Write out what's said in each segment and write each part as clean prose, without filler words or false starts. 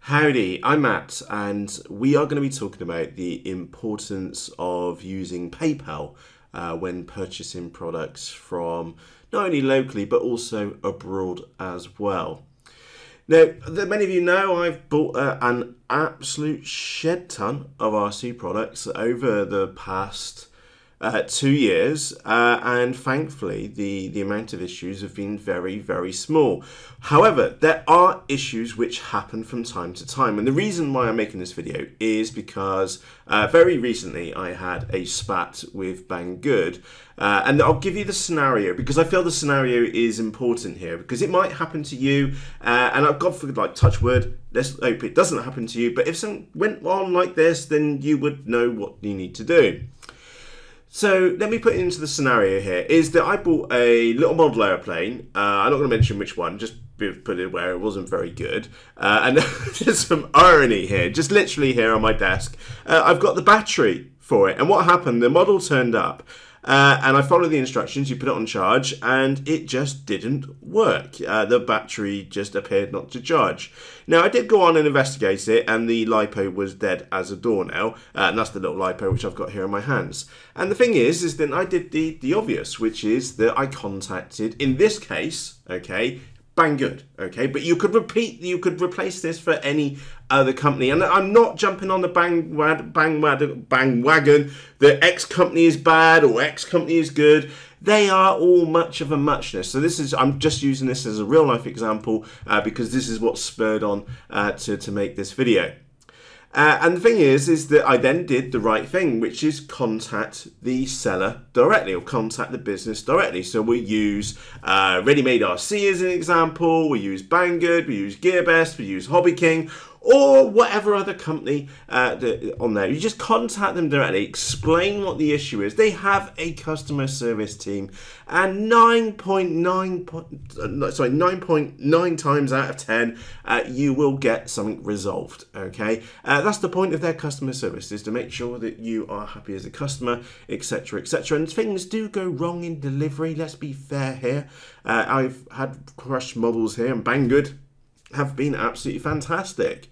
Howdy, I'm Matt, and we are going to be talking about the importance of using PayPal when purchasing products from not only locally but also abroad as well. Now, many of you know I've bought an absolute shed ton of RC products over the past 2 years, and thankfully the amount of issues have been very, very small. However, there are issues which happen from time to time, and the reason why I'm making this video is because very recently I had a spat with Banggood, and I'll give you the scenario because I feel the scenario is important here because it might happen to you, and I've got for like touch wood, let's hope it doesn't happen to you, but if something went on like this, then you would know what you need to do. So let me put it into the scenario here, is that I bought a little model airplane. I'm not going to mention which one, just put it where it wasn't very good. And there's some irony here, just literally here on my desk. I've got the battery for it. And what happened, the model turned up. And I followed the instructions, you put it on charge, and it just didn't work. The battery just appeared not to charge. Now, I did go on and investigate it, and the LiPo was dead as a doornail, and that's the little LiPo which I've got here in my hands. And the thing is that I did the obvious, which is that I contacted, in this case, okay, Banggood, okay, but you could replace this for any other company, and I'm not jumping on the bandwagon that X company is bad or X company is good. They are all much of a muchness. So I'm just using this as a real life example because this is what spurred on to make this video. And the thing is that I then did the right thing, which is contact the seller directly or contact the business directly. So we use Ready Made RC as an example, we use Banggood, we use GearBest, we use Hobby King, or whatever other company on there. You just contact them directly, explain what the issue is. They have a customer service team, and 9.9 times out of 10, you will get something resolved, okay? That's the point of their customer service, is to make sure that you are happy as a customer, etc., etc. And things do go wrong in delivery, let's be fair here. I've had crushed models here, and Banggood have been absolutely fantastic.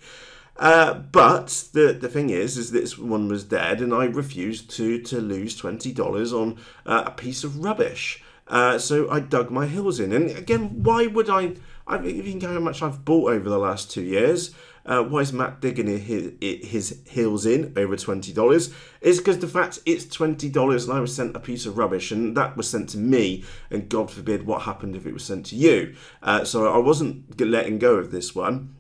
But the thing is this one was dead, and I refused to lose $20 on a piece of rubbish. So I dug my heels in. And again, why would I think how much I've bought over the last 2 years. Why is Matt digging his heels in over $20? Is because the fact it's $20 and I was sent a piece of rubbish, and that was sent to me, and God forbid what happened if it was sent to you. So I wasn't letting go of this one.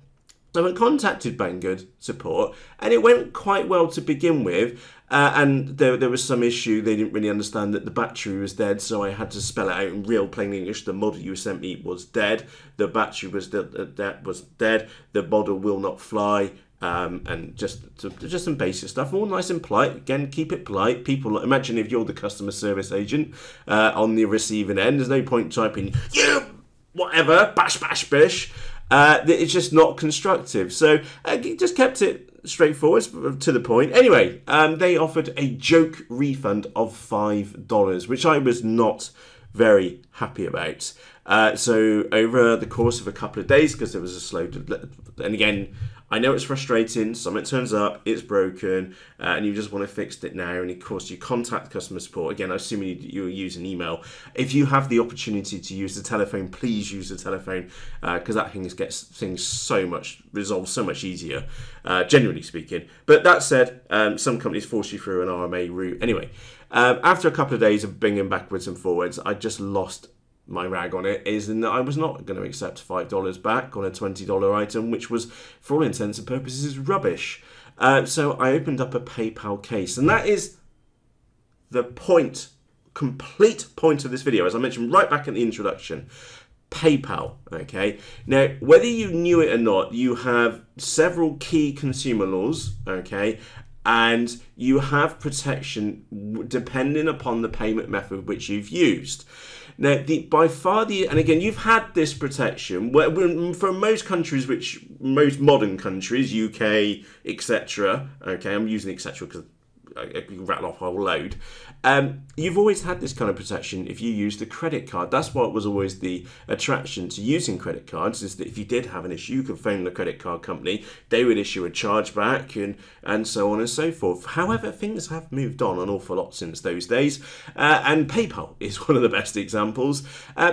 So I contacted Banggood support, and it went quite well to begin with. And there was some issue. They didn't really understand that the battery was dead, so I had to spell it out in real plain English. The model you sent me was dead. The battery was dead. The model will not fly. And just some basic stuff, all nice and polite. Again, keep it polite. People, imagine if you're the customer service agent on the receiving end. There's no point typing you whatever bash bash bish. It's just not constructive. So just kept it straightforward, to the point. Anyway, they offered a joke refund of $5, which I was not very happy about. So over the course of a couple of days, because there was a slow, and again, I know it's frustrating, something turns up, it's broken, and you just want to fix it now, and of course you contact customer support. Again, I assume you use an email. If you have the opportunity to use the telephone, please use the telephone, because that thing gets things resolved so much easier, generally speaking. But that said, some companies force you through an RMA route. Anyway, after a couple of days of binging backwards and forwards, I just lost my rag on it, is that I was not going to accept $5 back on a $20 item, which was, for all intents and purposes, rubbish. So I opened up a PayPal case, and that is the complete point of this video, as I mentioned right back in the introduction. PayPal, okay? Now, whether you knew it or not, you have several key consumer laws, okay? And you have protection depending upon the payment method which you've used. Now, by far and again, you've had this protection for most countries, most modern countries, UK, etc. Okay, I'm using etc. because I can rattle off a whole load. You've always had this kind of protection if you used a credit card. That's what was always the attraction to using credit cards, is that if you did have an issue, you could phone the credit card company, they would issue a chargeback and so on and so forth. However, things have moved on an awful lot since those days, and PayPal is one of the best examples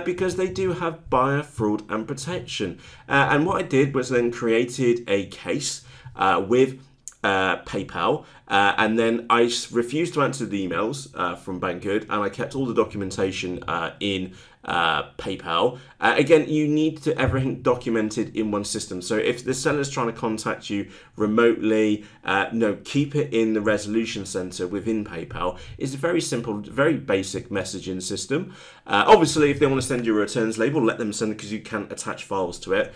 because they do have buyer fraud and protection. And what I did was then created a case with PayPal, and then I refused to answer the emails from Banggood, and I kept all the documentation in PayPal. Again, you need to everything documented in one system. So if the seller's trying to contact you remotely, no, keep it in the resolution center within PayPal. It's a very simple, very basic messaging system. Obviously, if they want to send you a returns label, let them send it, because you can attach files to it.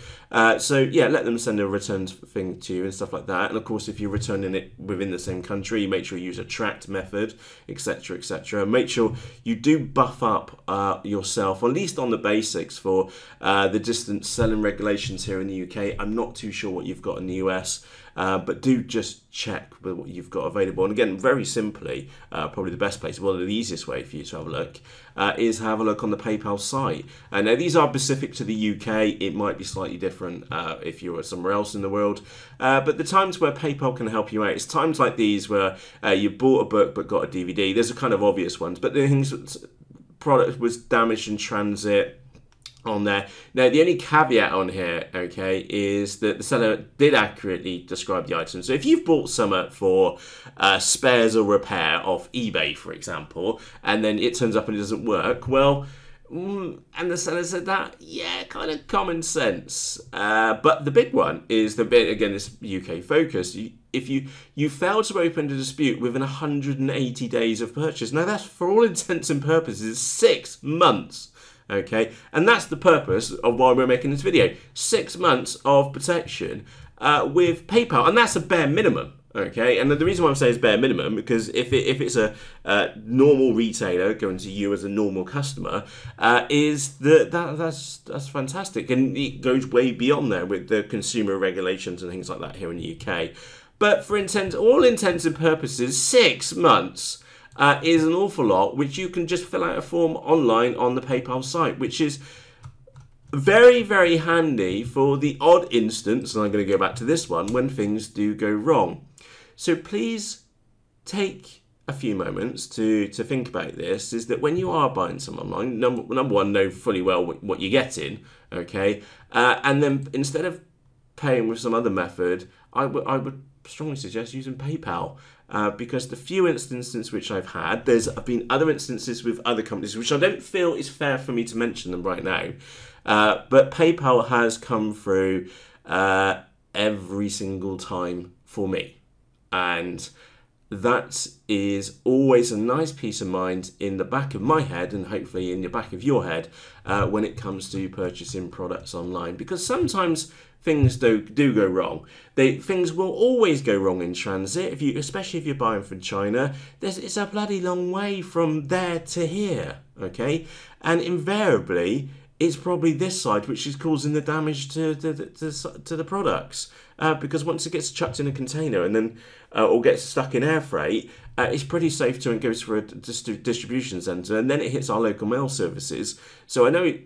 So yeah, let them send a returns thing to you and stuff like that. And of course, if you're returning it within the same country, you make sure you use a tracked method, etc., etc. Make sure you do buff up yourself, or at least on the basics, for the distance selling regulations here in the UK. I'm not too sure what you've got in the US, but do just check with what you've got available. And again, very simply, probably the best place, well, the easiest way for you to have a look is have a look on the PayPal site. Now, these are specific to the UK. It might be slightly different if you're somewhere else in the world. But the times where PayPal can help you out, it's times like these where you bought a book but got a DVD. There's a kind of obvious ones, but the things, product was damaged in transit on there. Now, the only caveat on here, okay, is that the seller did accurately describe the item. So if you've bought something for spares or repair off eBay, for example, and then it turns up and it doesn't work, well, and the seller said that, yeah, kind of common sense. But the big one is the bit, again, this UK focus. If you fail to open the dispute within 180 days of purchase. Now, that's, for all intents and purposes, 6 months. Okay, and that's the purpose of why we're making this video. 6 months of protection with PayPal, and that's a bare minimum. Okay, and the reason why I'm saying it's bare minimum, because if it's a normal retailer going to you as a normal customer, is that's fantastic, and it goes way beyond there with the consumer regulations and things like that here in the UK. But for all intents and purposes, 6 months is an awful lot, which you can just fill out a form online on the PayPal site, which is very, very handy for the odd instance, and I'm going to go back to this one, when things do go wrong. So please take a few moments to think about this, is that when you are buying something online, number one, know fully well what you're getting, okay? And then instead of paying with some other method, I would strongly suggest using PayPal. Because the few instances which I've had, there's been other instances with other companies which I don't feel is fair for me to mention them right now, but PayPal has come through every single time for me, and that is always a nice peace of mind in the back of my head, and hopefully in the back of your head, when it comes to purchasing products online, because sometimes things do go wrong. Things will always go wrong in transit, especially if you're buying from China. It's a bloody long way from there to here, okay? And invariably, it's probably this side which is causing the damage to the products, because once it gets chucked in a container and then or gets stuck in air freight, it's pretty safe to, and goes for a distribution centre, and then it hits our local mail services. So I know.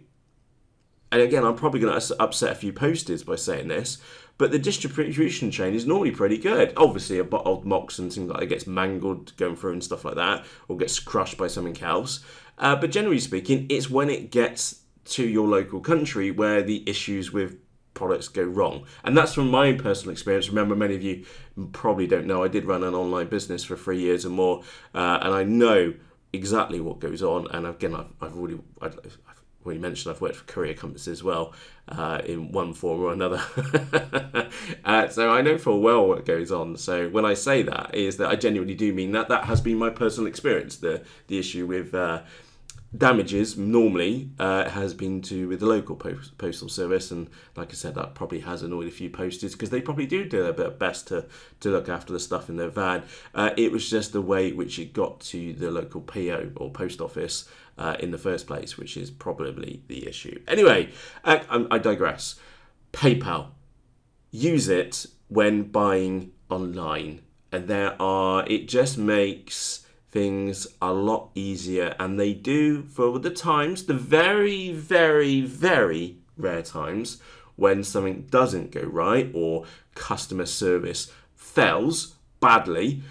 And again, I'm probably going to upset a few posters by saying this, but the distribution chain is normally pretty good. Obviously, a old Mox and things like that gets mangled going through and stuff like that, or gets crushed by something else. But generally speaking, it's when it gets to your local country where the issues with products go wrong. And that's from my personal experience. Remember, many of you probably don't know, I did run an online business for 3 years or more, and I know exactly what goes on. And again, I've already mentioned I've worked for courier companies as well, in one form or another. So I know full well what goes on. So when I say that, is that I genuinely do mean that. That has been my personal experience. The issue with damages normally has been with the local postal service, and like I said, that probably has annoyed a few posters, because they probably do their best to look after the stuff in their van. It was just the way which it got to the local PO or post office in the first place, which is probably the issue. Anyway, I digress. PayPal. Use it when buying online. it just makes things a lot easier, and they do for the times, the very, very, very rare times when something doesn't go right or customer service fails badly,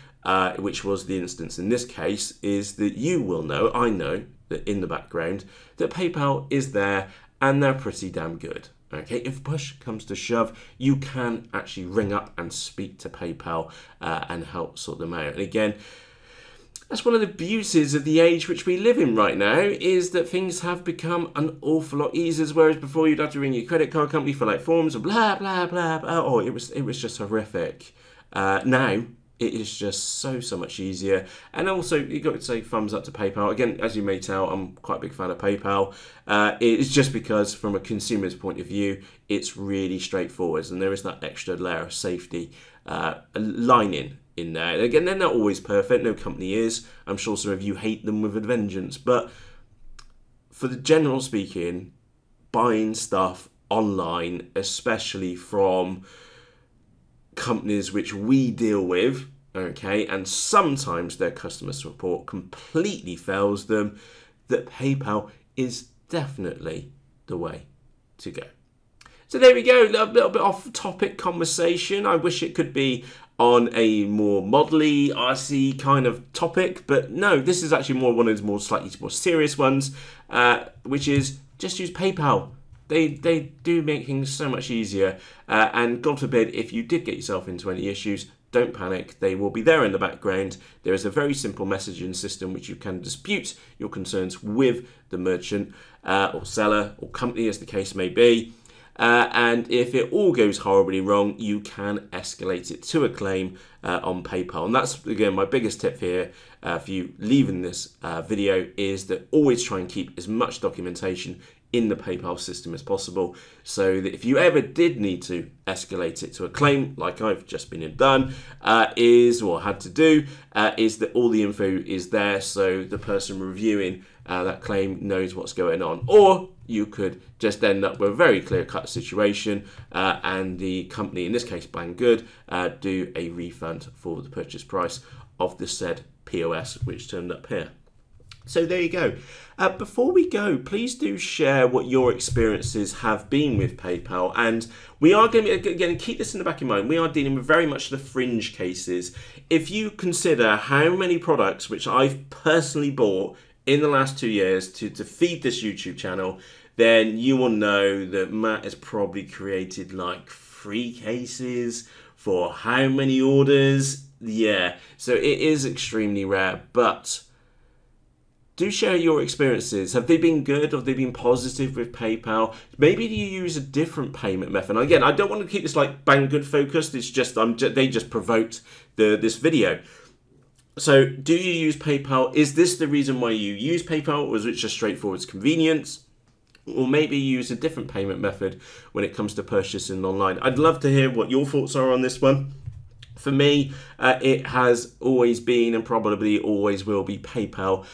which was the instance in this case, is that you will know, I know, that in the background, that PayPal is there and they're pretty damn good. Okay, if push comes to shove, you can actually ring up and speak to PayPal and help sort them out. And again, that's one of the beauties of the age which we live in right now, is that things have become an awful lot easier. Whereas before you'd have to ring your credit card company, fill out forms, and blah, blah, blah, blah. Oh, it was just horrific. Now, it is just so much easier. And also, you've got to say thumbs up to PayPal. Again, as you may tell, I'm quite a big fan of PayPal. It's just because from a consumer's point of view, it's really straightforward. And there is that extra layer of safety lining in there. And again, they're not always perfect. No company is. I'm sure some of you hate them with a vengeance. But for the general speaking, buying stuff online, especially from companies which we deal with, okay, and sometimes their customer support completely fails them, that PayPal is definitely the way to go. So there we go, a little bit off topic conversation. I wish it could be on a more modelly, RC kind of topic, but no, this is actually one of those more slightly more serious ones, which is just use PayPal. They do make things so much easier, and God forbid, if you did get yourself into any issues, don't panic. They will be there in the background. There is a very simple messaging system which you can dispute your concerns with the merchant or seller or company, as the case may be. And if it all goes horribly wrong, you can escalate it to a claim on PayPal. And that's, again, my biggest tip here for you leaving this video, is that always try and keep as much documentation in the PayPal system as possible, so that if you ever did need to escalate it to a claim, like I've just been done, had to do, is that all the info is there, so the person reviewing that claim knows what's going on. Or you could just end up with a very clear-cut situation, and the company, in this case Banggood, do a refund for the purchase price of the said POS which turned up here. So there you go. Before we go, please do share what your experiences have been with PayPal. And we are going to, again, keep this in the back of your mind, we are dealing with very much the fringe cases. If you consider how many products which I've personally bought in the last 2 years to feed this YouTube channel, then you will know that Matt has probably created like 3 cases for how many orders? Yeah, so it is extremely rare, but do share your experiences. Have they been good? Have they been positive with PayPal? Maybe do you use a different payment method? And again, I don't want to keep this like Banggood focused. It's just they just provoked this video. So do you use PayPal? Is this the reason why you use PayPal, or is it just straightforward convenience? Or maybe use a different payment method when it comes to purchasing online. I'd love to hear what your thoughts are on this one. For me, it has always been and probably always will be PayPal,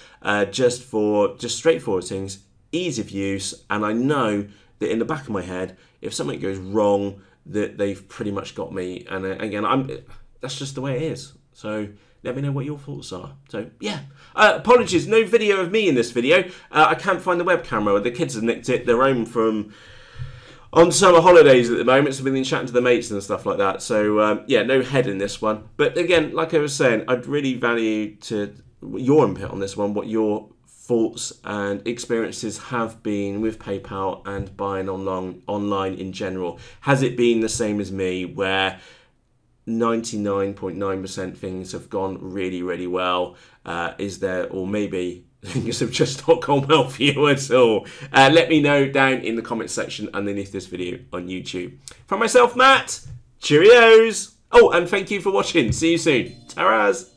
just straightforward things, ease of use, and I know that in the back of my head, if something goes wrong, that they've pretty much got me. And again, that's just the way it is. So let me know what your thoughts are. So yeah, apologies, no video of me in this video. I can't find the web camera. The kids have nicked it. They're home on summer holidays at the moment, so we've been chatting to the mates and stuff like that. So yeah, no head in this one. But again, like I was saying, I'd really value your input on this one, what your thoughts and experiences have been with PayPal and buying online in general. Has it been the same as me, where 99.9% things have gone really, really well? Is there, or maybe things have just not gone well for you at all? Let me know down in the comment section underneath this video on YouTube. From myself, Matt, cheerios. Oh, and thank you for watching. See you soon. Ta-ras.